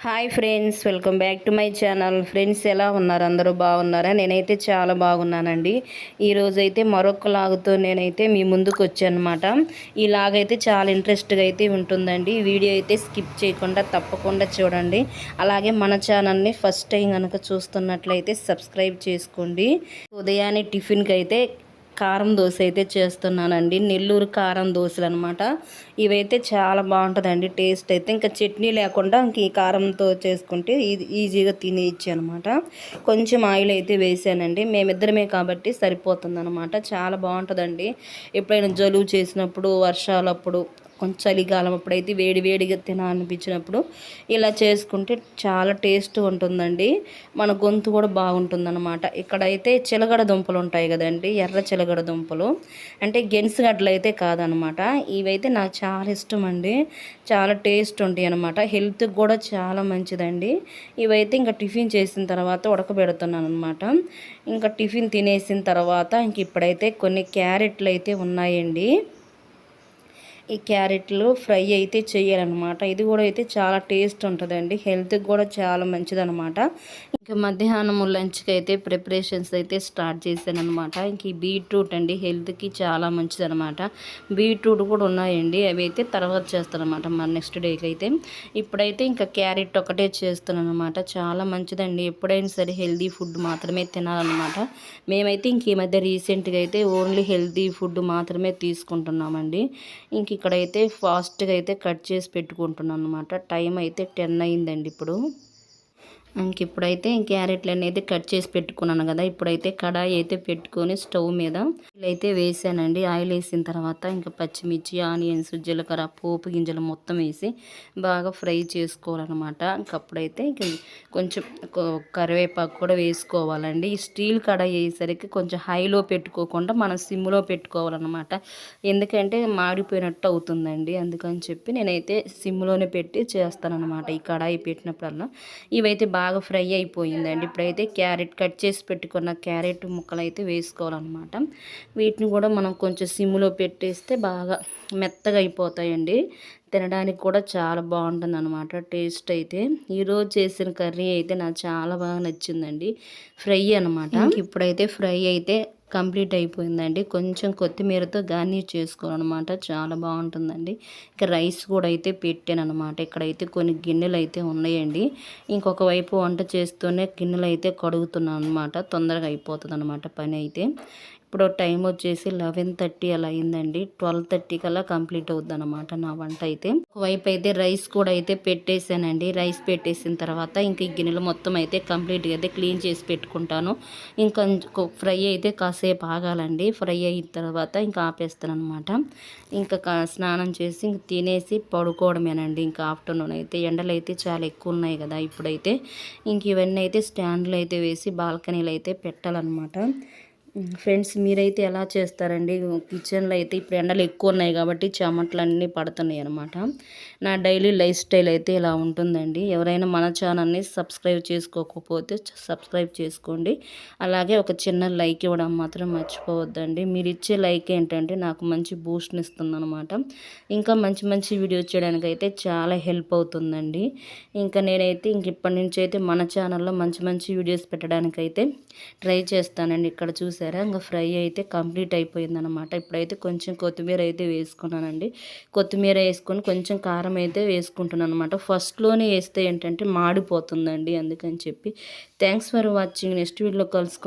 Hi friends, welcome back to my channel. Friends, ఎలా ఉన్నారు? అందరూ బాగున్నారా? నేనైతే చాలా బాగున్నానండి. ఈరోజైతే మరొక లాగుతో నేనైతే మీ ముందుకు వచ్చానమాట. ఈ లాగైతే చాలా ఇంట్రెస్ట్గా అయితే ఉంటుందండి. ఈ వీడియో అయితే స్కిప్ చేయకుండా తప్పకుండా చూడండి. అలాగే మన ఛానల్ని ఫస్ట్ టైం కనుక చూస్తున్నట్లయితే సబ్స్క్రైబ్ చేసుకోండి. ఉదయాన్నే టిఫిన్కి అయితే కారం దోశ అయితే చేస్తున్నానండి. నెల్లూరు కారం దోశలు అనమాట. ఇవైతే చాలా బాగుంటుందండి టేస్ట్ అయితే. ఇంకా చట్నీ లేకుండా ఇంక ఈ కారంతో చేసుకుంటే ఇది ఈజీగా తినేయచ్చు అనమాట. కొంచెం ఆయిల్ అయితే వేసానండి. మేమిద్దరమే కాబట్టి సరిపోతుంది అనమాట. చాలా బాగుంటుందండి. ఎప్పుడైనా జలుబు చేసినప్పుడు, వర్షాలప్పుడు, కొంచెం చలికాలం అప్పుడైతే వేడి వేడిగా తినాలనిపించినప్పుడు ఇలా చేసుకుంటే చాలా టేస్ట్ ఉంటుందండి. మన గొంతు కూడా బాగుంటుందన్నమాట. ఇక్కడైతే చిలగడ దుంపలు ఉంటాయి కదండి, ఎర్ర చిలగడ దుంపలు అంటే గెన్సుగడ్డలు అయితే కాదనమాట. ఇవైతే నాకు చాలా ఇష్టం అండి. చాలా టేస్ట్ ఉంటాయి అనమాట. హెల్త్కి కూడా చాలా మంచిదండి. ఇవైతే ఇంకా టిఫిన్ చేసిన తర్వాత ఉడకబెడుతున్నాను అనమాట. ఇంకా టిఫిన్ తినేసిన తర్వాత ఇంక ఇప్పుడైతే కొన్ని క్యారెట్లు అయితే ఉన్నాయండి. ఈ క్యారెట్లు ఫ్రై అయితే చేయాలన్నమాట. ఇది కూడా అయితే చాలా టేస్ట్ ఉంటుందండి. హెల్త్కి కూడా చాలా మంచిదన్నమాట. ఇంకా మధ్యాహ్నం లంచ్కి అయితే ప్రిపరేషన్స్ అయితే స్టార్ట్ చేశాను అనమాట. ఇంక ఈ బీట్రూట్ అండి, హెల్త్కి చాలా మంచిదన్నమాట. బీట్రూట్ కూడా ఉన్నాయండి, అవి అయితే తర్వాత చేస్తాను అనమాట మన నెక్స్ట్ డేకి అయితే. ఇప్పుడైతే ఇంకా క్యారెట్ ఒకటే చేస్తున్నాను అనమాట. చాలా మంచిదండి. ఎప్పుడైనా సరే హెల్తీ ఫుడ్ మాత్రమే తినాలన్నమాట. మేమైతే ఇంక ఈ మధ్య రీసెంట్గా అయితే ఓన్లీ హెల్తీ ఫుడ్ మాత్రమే తీసుకుంటున్నామండి. ఇంక ఇక్కడైతే ఫాస్ట్గా అయితే కట్ చేసి పెట్టుకుంటున్నాను అనమాట. టైం అయితే 10 అయిందండి ఇప్పుడు. ఇప్పుడైతే క్యారెట్లు అనేది కట్ చేసి పెట్టుకున్నాను కదా. ఇప్పుడైతే కడాయి అయితే పెట్టుకొని స్టవ్ మీద అయితే వేసానండి. ఆయిల్ వేసిన తర్వాత ఇంకా పచ్చిమిర్చి, ఆనియన్స్, జీలకర్ర, పోపు గింజలు మొత్తం వేసి బాగా ఫ్రై చేసుకోవాలన్నమాట. ఇంకప్పుడైతే కొంచెం కరివేపాకు కూడా వేసుకోవాలండి. ఈ స్టీల్ కడాయి వేసేసరికి కొంచెం హైలో పెట్టుకోకుండా మనం సిమ్లో పెట్టుకోవాలన్నమాట. ఎందుకంటే మాడిపోయినట్టు అవుతుందండి. అందుకని చెప్పి నేనైతే సిమ్లోనే పెట్టి చేస్తానన్నమాట. ఈ కడాయి పెట్టినప్పుడల్లా ఇవైతే బాగా ఫ్రై అయిపోయిందండి. ఇప్పుడైతే క్యారెట్ కట్ చేసి పెట్టుకున్న క్యారెట్ ముక్కలు అయితే వేసుకోవాలన్నమాట. వీటిని కూడా మనం కొంచెం సిమ్లో పెట్టేస్తే బాగా మెత్తగా అయిపోతాయండి. తినడానికి కూడా చాలా బాగుంటుంది అనమాట టేస్ట్ అయితే. ఈరోజు చేసిన కర్రీ అయితే నాకు చాలా బాగా నచ్చిందండి. ఫ్రై అనమాట. ఇప్పుడైతే ఫ్రై అయితే కంప్లీట్ అయిపోయిందండి. కొంచెం కొత్తిమీరతో గార్నిష్ చేసుకోవాలన్నమాట. చాలా బాగుంటుందండి. ఇంకా రైస్ కూడా అయితే పెట్టాను అనమాట. ఇక్కడైతే కొన్ని గిన్నెలు అయితే ఉన్నాయండి. ఇంకొక వైపు వంట చేస్తూనే గిన్నెలు అయితే కడుగుతున్నాను అనమాట. తొందరగా అయిపోతుంది అనమాట పని అయితే. ఇప్పుడు టైం వచ్చేసి 11:30 అలా అయిందండి. 12:30 కల్లా కంప్లీట్ అవుద్ది అనమాట నా వంట అయితే. ఒకవైపు అయితే రైస్ కూడా అయితే పెట్టేశానండి. రైస్ పెట్టేసిన తర్వాత ఇంక ఈ గిన్నెలు మొత్తం అయితే కంప్లీట్గా అయితే క్లీన్ చేసి పెట్టుకుంటాను. ఇంకా ఫ్రై అయితే కాసేపు ఆగాలండి. ఫ్రై అయిన తర్వాత ఇంకా ఆపేస్తాను అనమాట. ఇంకా స్నానం చేసి ఇంక తినేసి పడుకోవడమేనండి. ఇంకా ఆఫ్టర్నూన్ అయితే ఎండలు అయితే చాలా ఎక్కువ ఉన్నాయి కదా. ఇప్పుడైతే ఇంక ఇవన్నీ అయితే స్టాండ్లు అయితే వేసి బాల్కనీలు అయితే పెట్టాలన్నమాట. ఫ్రెండ్స్, మీరైతే ఎలా చేస్తారండి? కిచెన్లో అయితే ఇప్పుడు ఎండలు ఎక్కువ ఉన్నాయి కాబట్టి చెమటలు అన్నీ పడుతున్నాయి అనమాట. నా డైలీ లైఫ్ స్టైల్ అయితే ఇలా ఉంటుందండి. ఎవరైనా మన ఛానల్ని సబ్స్క్రైబ్ చేసుకోకపోతే సబ్స్క్రైబ్ చేసుకోండి. అలాగే ఒక చిన్న లైక్ ఇవ్వడం మాత్రం మర్చిపోవద్దండి. మీరు ఇచ్చే లైక్ ఏంటంటే నాకు మంచి బూస్ట్ని ఇస్తుంది అనమాట. ఇంకా మంచి మంచి వీడియో చేయడానికి అయితే చాలా హెల్ప్ అవుతుందండి. ఇంకా నేనైతే ఇప్పటి నుంచి అయితే మన ఛానల్లో మంచి మంచి వీడియోస్ పెట్టడానికైతే ట్రై చేస్తానండి. ఇక్కడ చూసారా, ఇంకా ఫ్రై అయితే కంప్లీట్ అయిపోయిందనమాట. ఇప్పుడైతే కొంచెం కొత్తిమీర అయితే వేసుకున్నానండి. కొత్తిమీర వేసుకొని కొంచెం కారం అయితే వేసుకుంటున్నాను అనమాట. ఫస్ట్లోనే వేస్తే ఏంటంటే మాడిపోతుందండి. అందుకని చెప్పి థ్యాంక్స్ ఫర్ వాచింగ్. నెక్స్ట్ వీడియోలో కలుసుకుంటాం.